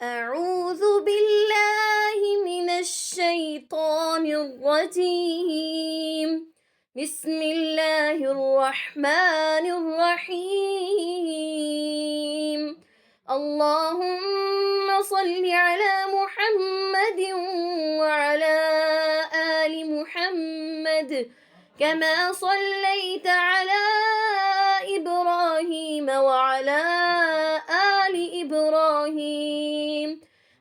أعوذ بالله من الشيطان الرجيم. بسم الله الرحمن الرحيم. اللهم صل على محمد وعلى آل محمد كما صليت على إبراهيم وعلى آل إبراهيم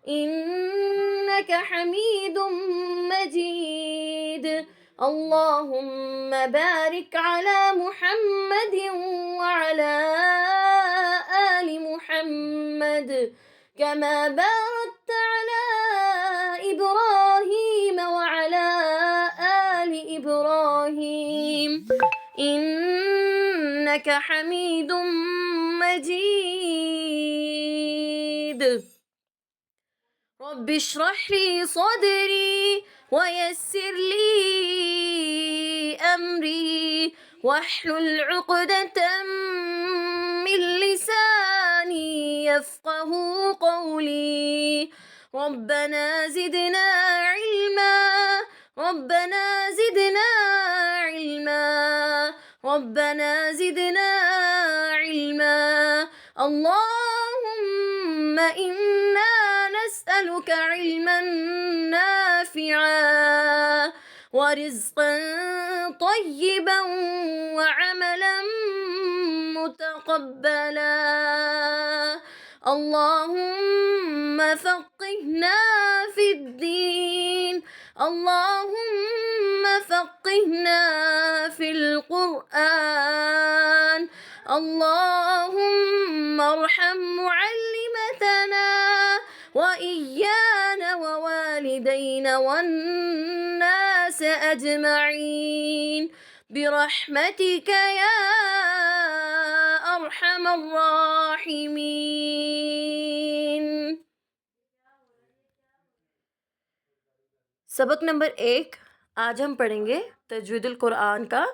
إنك حميد مجيد. اللهم بارك على محمد وعلى آل محمد كما باركت على إبراهيم وعلى آل إبراهيم إنك حميد مجيد. رب اشرح لي صدري ويسر لي أمري واحلل عقدة من لساني يفقه قولي. ربنا زدنا علما ربنا زدنا علما ربنا زدنا علما. اللهم إنا نسألك علما نافعا ورزقا طيبا وعملا متقبلا. اللهم فقهنا في الدين اللهم فقهنا في القرآن. اللهم ارحم معلمتنا وإيانا ووالدينا والناس أجمعين برحمتك يا أرحم الراحمين. سبق نمبر 1 آج ہم پڑھیں گے تجوید القرآن کا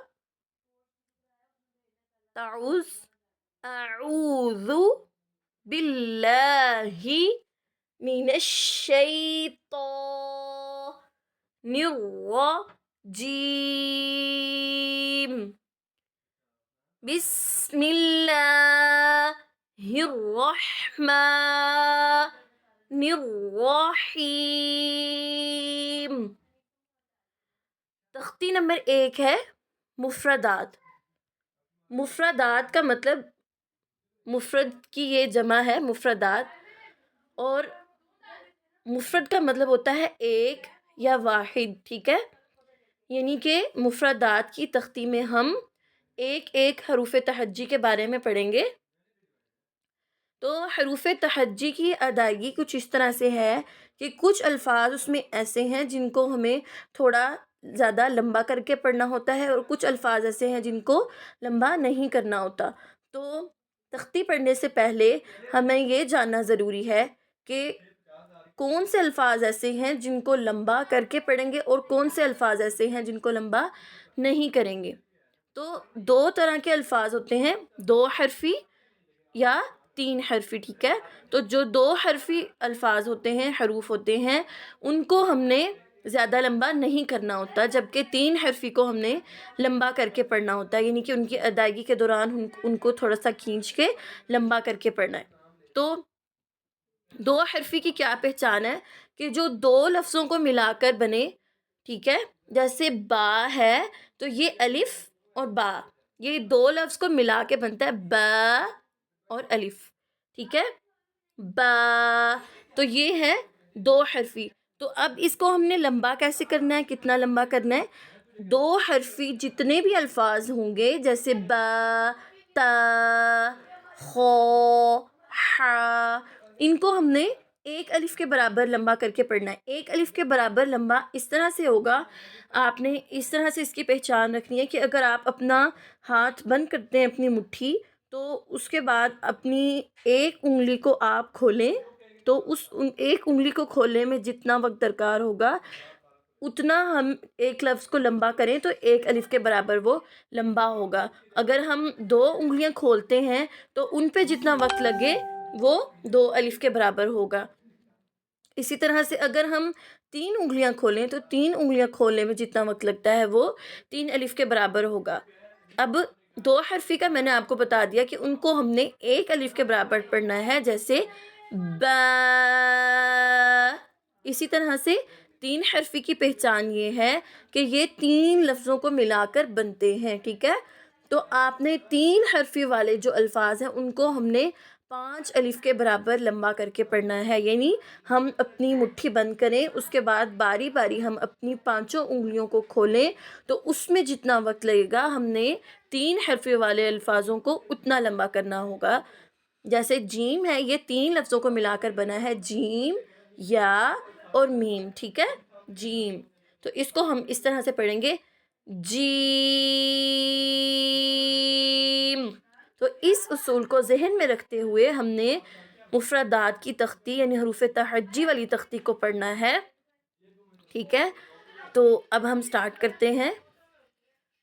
تعوذ. اعوذ باللہ من الشیطان الرجیم. بسم اللہ الرحمن الرحیم. تختی نمبر 1 ہے مفردات. مفردات کا مطلب مفرد کی یہ جمع ہے مفردات، اور مفرد کا مطلب ہوتا ہے ایک یا واحد. ٹھیک ہے، یعنی کہ مفردات کی تختی میں ہم ایک ایک حروف تہجی کے بارے میں پڑھیں گے. تو حروف تہجی کی ادائیگی کچھ اس طرح سے ہے کہ کچھ الفاظ اس میں ایسے ہیں جن کو ہمیں تھوڑا زیادہ لمبا کر کے پڑھنا ہوتا ہے، اور کچھ الفاظ ایسے ہیں جن کو لمبا نہیں کرنا ہوتا. تو تختی پڑھنے سے پہلے ہمیں یہ جاننا ضروری ہے کہ کون سے الفاظ ایسے ہیں جن کو لمبا کر کے پڑھیں گے اور کون سے الفاظ ایسے ہیں جن کو لمبا نہیں کریں گے. تو 2 طرح کے الفاظ ہوتے ہیں، 2 حرفی یا 3 حرفی. ٹھیک ہے، تو جو 2 حرفی الفاظ ہوتے ہیں، حروف ہوتے ہیں، ان کو ہم نے زیادہ لمبا نہیں کرنا ہوتا، جبکہ 3 حرفی کو ہم نے لمبا کر کے پڑھنا ہوتا ہے، یعنی کہ ان کی ادائیگی کے دوران ان کو تھوڑا سا کھینچ کے لمبا کر کے پڑھنا ہے. تو 2 حرفی کی کیا پہچان ہے کہ جو 2 لفظوں کو ملا کر بنے. ٹھیک ہے، جیسے با ہے تو یہ الف اور با، یہ 2 لفظ کو ملا کے بنتا ہے با اور الف. ٹھیک ہے، با، تو یہ ہے 2 حرفی. تو اب اس کو ہم نے لمبا کیسے کرنا ہے، کتنا لمبا کرنا ہے. 2 حرفی جتنے بھی الفاظ ہوں گے، جیسے با، تا، خو، حا، ان کو ہم نے 1 الف کے برابر لمبا کر کے پڑھنا ہے. 1 الف کے برابر لمبا اس طرح سے ہوگا، آپ نے اس طرح سے اس کی پہچان رکھنی ہے کہ اگر آپ اپنا ہاتھ بند کرتے ہیں اپنی مٹھی، تو اس کے بعد اپنی 1 انگلی کو آپ کھولیں، تو اس 1 انگلی کو کھولنے میں جتنا وقت درکار ہوگا اتنا ہم 1 لفظ کو لمبا کریں تو 1 الف کے برابر وہ لمبا ہوگا. اگر ہم 2 انگلیاں کھولتے ہیں تو ان پہ جتنا وقت لگے وہ 2 الف کے برابر ہوگا. इसी तरह से अगर हम 3 उँगलियाँ खोलें तो 3 उँगलियाँ खोलने में जितना वक़्त लगता है वो 3 अलिफ़ के बराबर होगा। अब 2 हरफ़ी का मैंने आपको बता दिया कि उनको हमने 1 अलिफ़ के बराबर पढ़ना है, जैसे बा। इसी तरह से 3 हरफ़ी की पहचान ये है कि ये 3 लफ्ज़ों को मिलाकर बनते हैं, ठीक है? तो आपने 3 हरफ़ी वाले जो अल्फ़ाज़ हैं उनको हमने 5 अलिफ़ के बराबर लंबा करके पढ़ना है, यानी हम अपनी मुट्ठी बंद करें, उसके बाद बारी बारी हम अपनी पाँचों उंगलियों को खोलें, तो उसमें जितना वक्त लगेगा हमने 3 हरफ़े वाले अल्फाजों को उतना लंबा करना होगा। जैसे जीम है, ये 3 लफ्ज़ों को मिलाकर बना है, जीम, या और मीम, ठीक है? जीम। तो इसको हम इस तरह से पढ़ेंगे, जीम। तो इस उसूल को ज़हन में रखते हुए हमने मुफ़रदात की तख्ती यानी हरूफ़ तहज्जी वाली तख्ती को पढ़ना है, ठीक है? तो अब हम स्टार्ट करते हैं।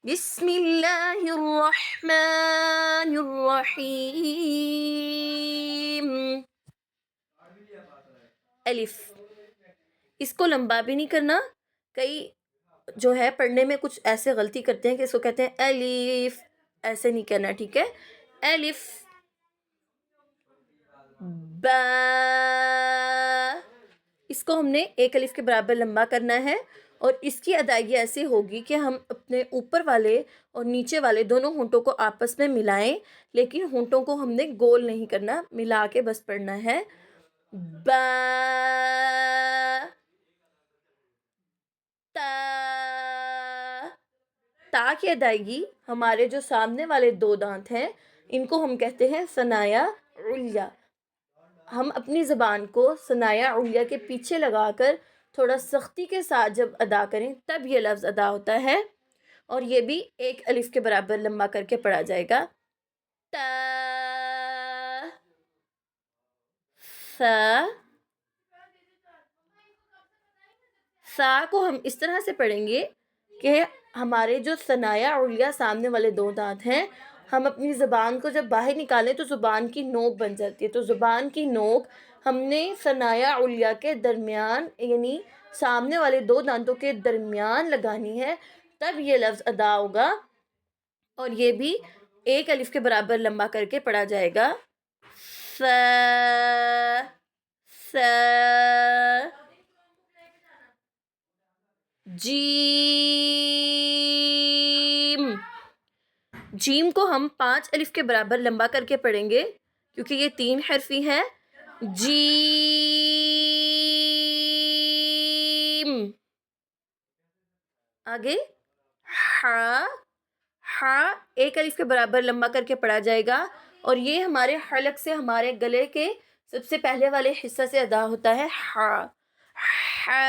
बिस्मिल्लाहिर्रहमानिर्रहीम। अलिफ, इसको लंबा भी नहीं करना। कई जो है पढ़ने में कुछ ऐसे गलती करते हैं कि इसको कहते हैं अलिफ, ऐसे नहीं कहना, ठीक है? अलिफ, बा, इसको हमने 1 अलिफ के बराबर लंबा करना है और इसकी अदायगी ऐसी होगी कि हम अपने ऊपर वाले और नीचे वाले दोनों होंठों को आपस में मिलाएं, लेकिन होंठों को हमने गोल नहीं करना, मिला के बस पढ़ना है। बा, ता, ता की अदायगी हमारे जो सामने वाले 2 दांत हैं इनको हम कहते हैं सनाया उलिया। हम अपनी ज़बान को सनाया उलिया के पीछे लगाकर थोड़ा सख्ती के साथ जब अदा करें तब ये लफ्ज़ अदा होता है, और ये भी 1 अलिफ के बराबर लंबा करके पढ़ा जाएगा। ता, सा, सा को हम इस तरह से पढ़ेंगे कि हमारे जो सनाया उलिया सामने वाले 2 दांत हैं, हम अपनी ज़बान को जब बाहर निकालें तो ज़ुबान की नोक बन जाती है, तो ज़ुबान की नोक हमने सनाया उलिया के दरमियान यानी सामने वाले 2 दांतों के दरमियान लगानी है, तब ये लफ्ज़ अदा होगा और ये भी 1 अलिफ के बराबर लंबा करके पढ़ा जाएगा। स, स, जीम। जीम को हम 5 अलिफ के बराबर लंबा करके पढ़ेंगे क्योंकि ये 3 हरफी है। जीम। आगे हा, हा 1 अलिफ के बराबर लंबा करके पढ़ा जाएगा और ये हमारे हलक से हमारे गले के सबसे पहले वाले हिस्सा से अदा होता है। हा, हा,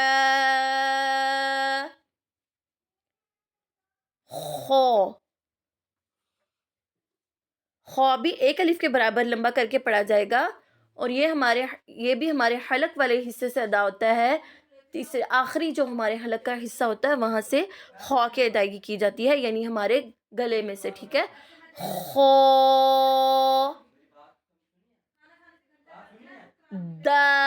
खो, खौ भी 1 अलिफ के बराबर लंबा करके पढ़ा जाएगा और ये भी हमारे हलक वाले हिस्से से अदा होता है। तीसरे आखिरी जो हमारे हलक का हिस्सा होता है वहाँ से खौ की अदायगी की जाती है, यानी हमारे गले में से, ठीक है? खौ, दाल,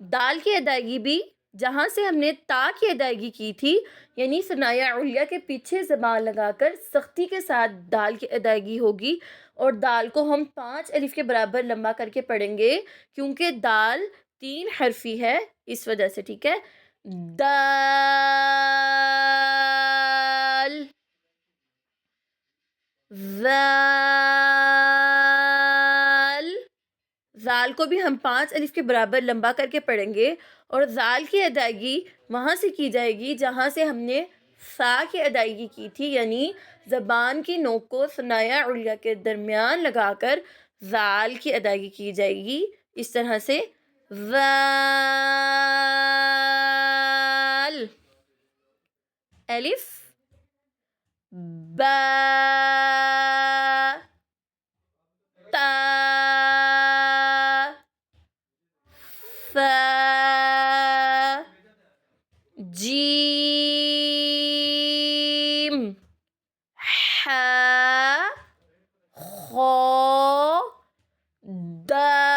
दाल की अदायगी भी जहाँ से हमने ता की अदायगी की थी, यानी सनाया उलिया के पीछे ज़बान लगाकर सख्ती के साथ दाल की अदायगी होगी और दाल को हम 5 अलिफ के बराबर लंबा करके पढ़ेंगे क्योंकि दाल 3 हरफी है, इस वजह से, ठीक है? दाल, ज़ाल, ज़ाल को भी हम 5 अलिफ के बराबर लंबा करके पढ़ेंगे और ज़ाल की अदायगी वहाँ से की जाएगी जहाँ से हमने सा की अदायगी की थी, यानी ज़बान की नोक को सनाया उलिया के दरमियान लगाकर ज़ाल की अदायगी की जाएगी, इस तरह से ज़ाल, अलिफ, बा, ता, सा, जीम, हा, खौ, दाल।